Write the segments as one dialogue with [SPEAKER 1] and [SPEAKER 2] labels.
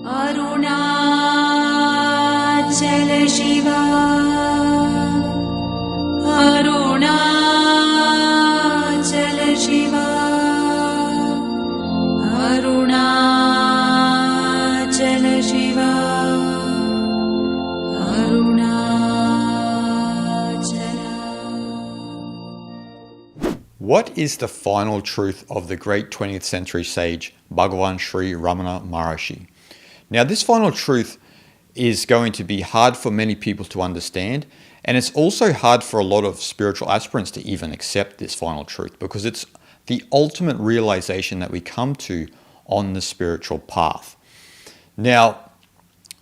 [SPEAKER 1] Arunachala Shiva, Arunachala Shiva, Arunachala Shiva, Arunachala.
[SPEAKER 2] What is the final truth of the great 20th century sage Bhagavan Sri Ramana Maharshi? Now, this final truth is going to be hard for many people to understand, and it's also hard for a lot of spiritual aspirants to even accept this final truth, because it's the ultimate realization that we come to on the spiritual path. Now,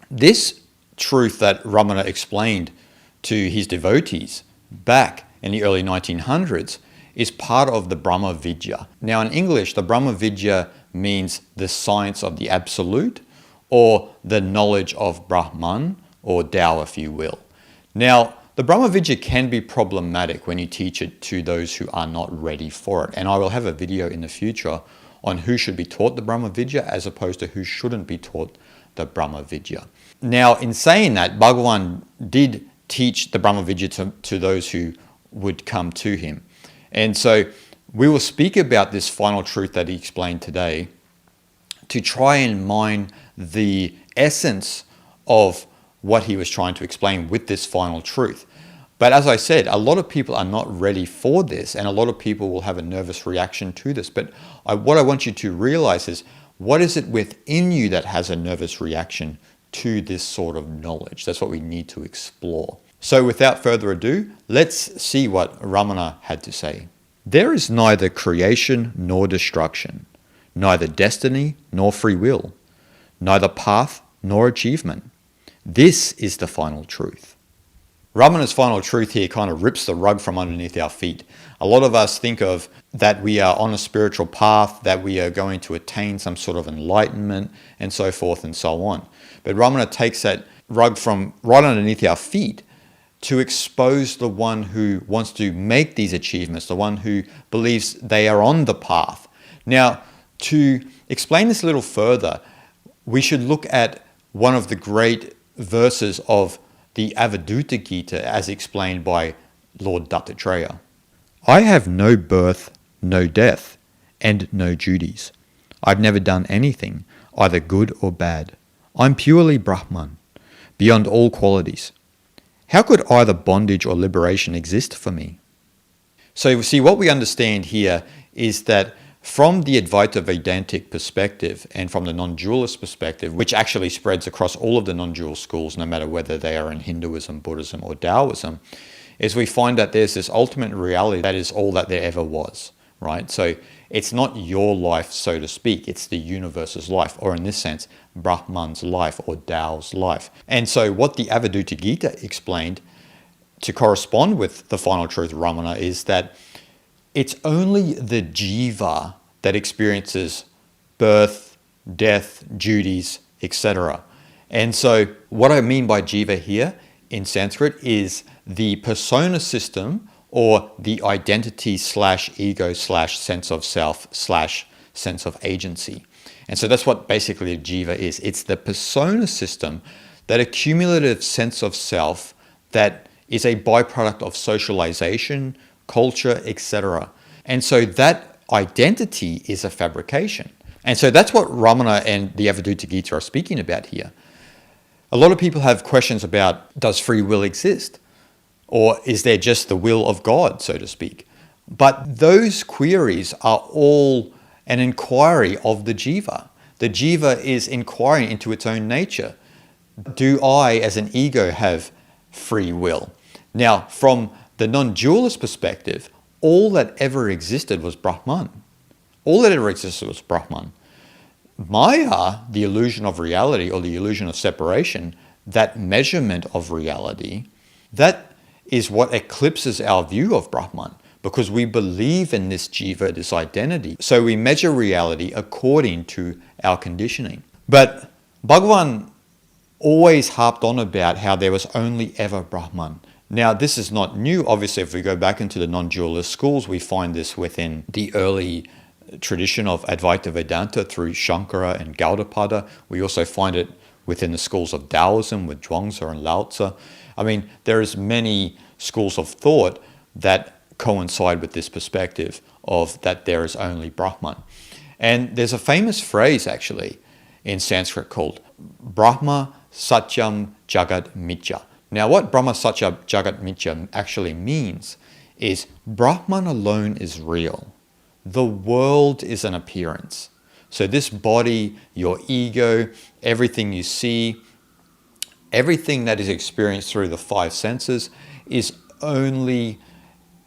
[SPEAKER 2] this truth that Ramana explained to his devotees back in the early 1900s is part of the Brahma Vidya. Now, in English, the Brahma Vidya means the science of the absolute, or the knowledge of Brahman, or Tao, if you will. Now, the Brahma Vidya can be problematic when you teach it to those who are not ready for it. And I will have a video in the future on who should be taught the Brahma Vidya as opposed to who shouldn't be taught the Brahma Vidya. Now, in saying that, Bhagavan did teach the Brahma Vidya to those who would come to him. And so we will speak about this final truth that he explained today to try and mine the essence of what he was trying to explain with this final truth. But as I said, a lot of people are not ready for this, and a lot of people will have a nervous reaction to this. But what I want you to realize is, what is it within you that has a nervous reaction to this sort of knowledge? That's what we need to explore. So without further ado, let's see what Ramana had to say. There is neither creation nor destruction, neither destiny nor free will, neither path nor achievement. This is the final truth. Ramana's final truth here kind of rips the rug from underneath our feet. A lot of us think of that we are on a spiritual path, that we are going to attain some sort of enlightenment, and so forth and so on. But Ramana takes that rug from right underneath our feet to expose the one who wants to make these achievements, the one who believes they are on the path. Now, to explain this a little further, we should look at one of the great verses of the Avadhuta Gita as explained by Lord Dattatreya. I have no birth, no death, and no duties. I've never done anything, either good or bad. I'm purely Brahman, beyond all qualities. How could either bondage or liberation exist for me? So you see, what we understand here is that from the Advaita Vedantic perspective and from the non-dualist perspective, which actually spreads across all of the non-dual schools, no matter whether they are in Hinduism, Buddhism, or Taoism, is we find that there's this ultimate reality that is all that there ever was, right? So it's not your life, so to speak, it's the universe's life, or in this sense, Brahman's life or Tao's life. And so what the Avadhuta Gita explained to correspond with the final truth, Ramana, is that it's only the jiva that experiences birth, death, duties, etc. And so what I mean by jiva here in Sanskrit is the persona system, or the identity / ego / sense of self / sense of agency. And so that's what basically a jiva is. It's the persona system, that accumulative sense of self that is a byproduct of socialization, culture, etc. And so that identity is a fabrication. And so that's what Ramana and the Avadhuta Gita are speaking about here. A lot of people have questions about, does free will exist? Or is there just the will of God, so to speak? But those queries are all an inquiry of the jiva. The jiva is inquiring into its own nature. Do I, as an ego, have free will? Now, from the non-dualist perspective, all that ever existed was Brahman. All that ever existed was Brahman. Maya, the illusion of reality or the illusion of separation, that measurement of reality, that is what eclipses our view of Brahman, because we believe in this jiva, this identity. So we measure reality according to our conditioning. But Bhagavan always harped on about how there was only ever Brahman. Now, this is not new. Obviously, if we go back into the non-dualist schools, we find this within the early tradition of Advaita Vedanta through Shankara and Gaudapada. We also find it within the schools of Taoism with Zhuangzi and Lao Tzu. I mean, there is many schools of thought that coincide with this perspective of that there is only Brahman. And there's a famous phrase actually in Sanskrit called Brahma Satyam Jagat Mithya. Now what Brahma Satyam Jagat Mithya actually means is Brahman alone is real. The world is an appearance. So this body, your ego, everything you see, everything that is experienced through the five senses is only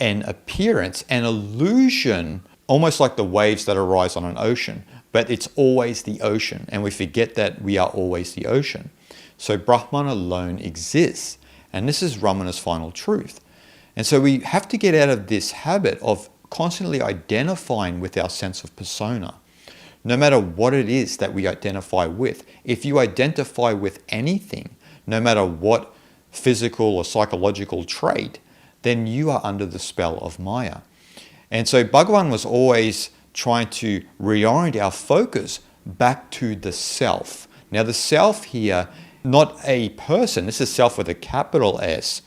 [SPEAKER 2] an appearance, an illusion, almost like the waves that arise on an ocean, but it's always the ocean, and we forget that we are always the ocean. So Brahman alone exists, and this is Ramana's final truth. And so we have to get out of this habit of constantly identifying with our sense of persona. No matter what it is that we identify with, if you identify with anything, no matter what physical or psychological trait, then you are under the spell of Maya. And so Bhagavan was always trying to reorient our focus back to the self. Now the self here, not a person, this is self with a capital S,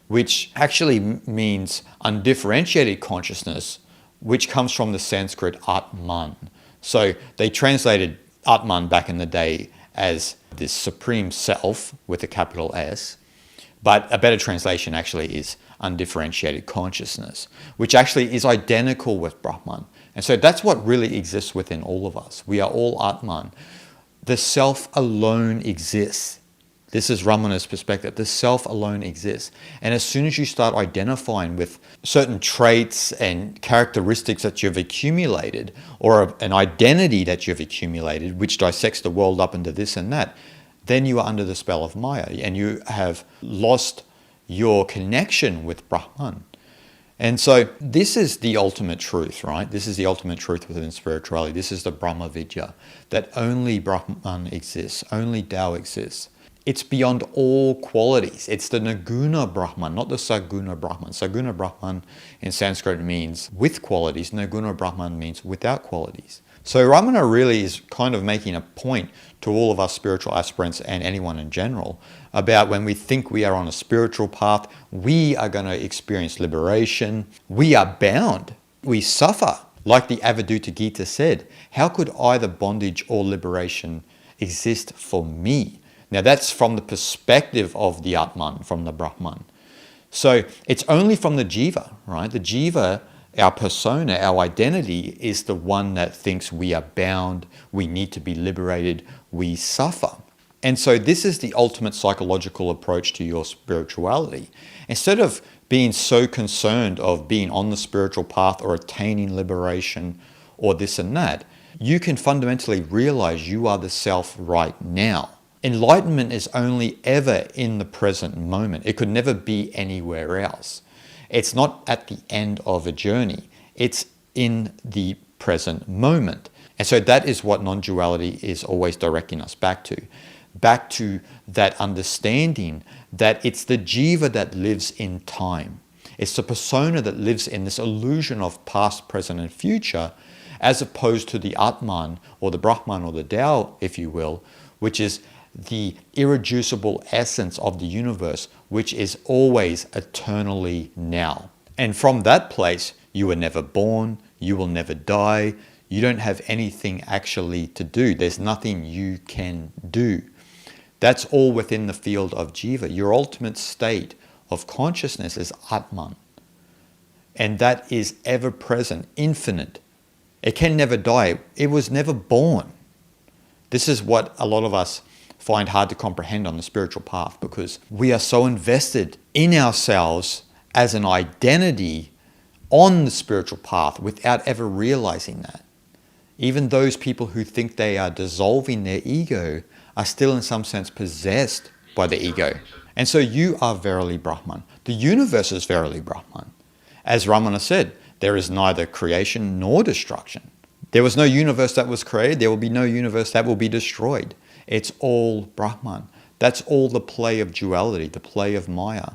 [SPEAKER 2] which actually means undifferentiated consciousness, which comes from the Sanskrit Atman. So they translated Atman back in the day as this supreme self with a capital S, but a better translation actually is undifferentiated consciousness, which actually is identical with Brahman. And so that's what really exists within all of us. We are all Atman. The self alone exists. This is Ramana's perspective. The self alone exists. And as soon as you start identifying with certain traits and characteristics that you've accumulated, or an identity that you've accumulated, which dissects the world up into this and that, then you are under the spell of Maya and you have lost your connection with Brahman. And so this is the ultimate truth, right? This is the ultimate truth within spirituality. This is the Brahma Vidya, that only Brahman exists, only Tao exists. It's beyond all qualities. It's the Naguna Brahman, not the Saguna Brahman. Saguna Brahman in Sanskrit means with qualities. Naguna Brahman means without qualities. So Ramana really is kind of making a point to all of us spiritual aspirants and anyone in general about when we think we are on a spiritual path, we are going to experience liberation. We are bound. We suffer. Like the Avadhuta Gita said, how could either bondage or liberation exist for me? Now that's from the perspective of the Atman, from the Brahman. So it's only from the jiva, right? The jiva, our persona, our identity is the one that thinks we are bound, we need to be liberated, we suffer. And so this is the ultimate psychological approach to your spirituality. Instead of being so concerned of being on the spiritual path or attaining liberation or this and that, you can fundamentally realize you are the self right now. Enlightenment is only ever in the present moment. It could never be anywhere else. It's not at the end of a journey. It's in the present moment. And so that is what non-duality is always directing us back to that understanding that it's the jiva that lives in time. It's the persona that lives in this illusion of past, present, and future, as opposed to the Atman or the Brahman or the Tao, if you will, which is the irreducible essence of the universe, which is always eternally now. And from that place, you were never born, you will never die, you don't have anything actually to do. There's nothing you can do. That's all within the field of jiva. Your ultimate state of consciousness is Atman. And that is ever present, infinite. It can never die. It was never born. This is what a lot of us find hard to comprehend on the spiritual path, because we are so invested in ourselves as an identity on the spiritual path without ever realizing that. Even those people who think they are dissolving their ego are still in some sense possessed by the ego. And so you are verily Brahman. The universe is verily Brahman. As Ramana said, there is neither creation nor destruction. There was no universe that was created. There will be no universe that will be destroyed. It's all Brahman. That's all the play of duality, the play of Maya.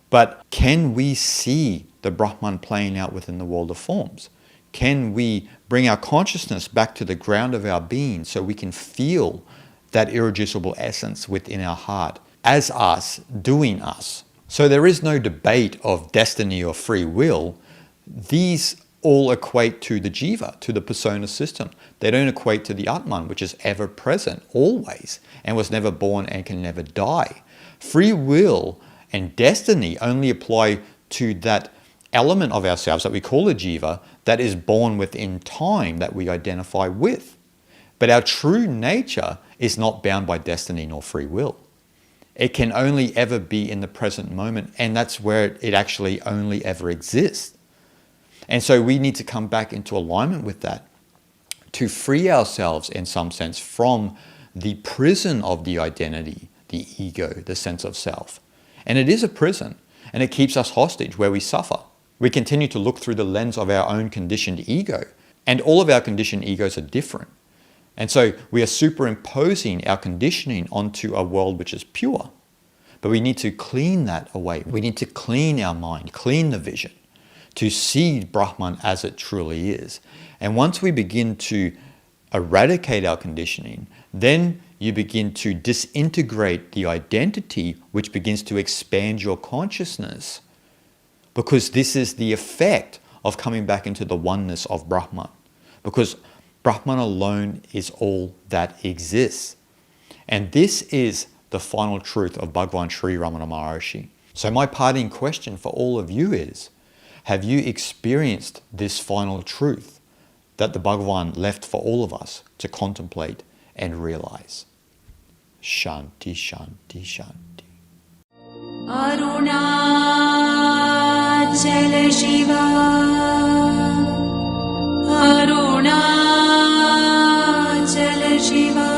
[SPEAKER 2] But can we see the Brahman playing out within the world of forms? Can we bring our consciousness back to the ground of our being so we can feel that irreducible essence within our heart as us, doing us. So there is no debate of destiny or free will. These all equate to the jiva, to the persona system. They don't equate to the Atman, which is ever present, always, and was never born and can never die. Free will and destiny only apply to that element of ourselves that we call a jiva that is born within time that we identify with. But our true nature is not bound by destiny nor free will. It can only ever be in the present moment, and that's where it actually only ever exists. And so we need to come back into alignment with that to free ourselves in some sense from the prison of the identity, the ego, the sense of self. And it is a prison, and it keeps us hostage where we suffer. We continue to look through the lens of our own conditioned ego, and all of our conditioned egos are different. And so we are superimposing our conditioning onto a world which is pure. But we need to clean that away. We need to clean our mind, clean the vision, to see Brahman as it truly is. And once we begin to eradicate our conditioning, then you begin to disintegrate the identity, which begins to expand your consciousness. Because this is the effect of coming back into the oneness of Brahman. Because Brahman alone is all that exists. And this is the final truth of Bhagavan Sri Ramana Maharshi. So my parting question for all of you is, have you experienced this final truth that the Bhagavan left for all of us to contemplate and realize? Shanti, Shanti, Shanti.
[SPEAKER 1] Arunachala Shiva, Arunachala Shiva,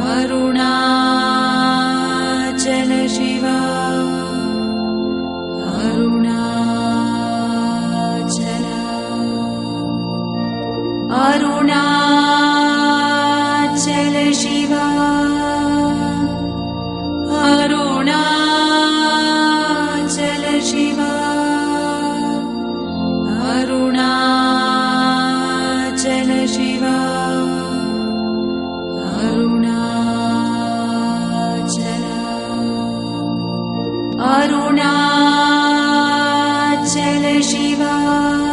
[SPEAKER 1] Arunachala Shiva, Arunachala, Arunachala Shiva, Arunachala Shiva, Arunachala Shiva, Arunachala, Arunachala Shiva.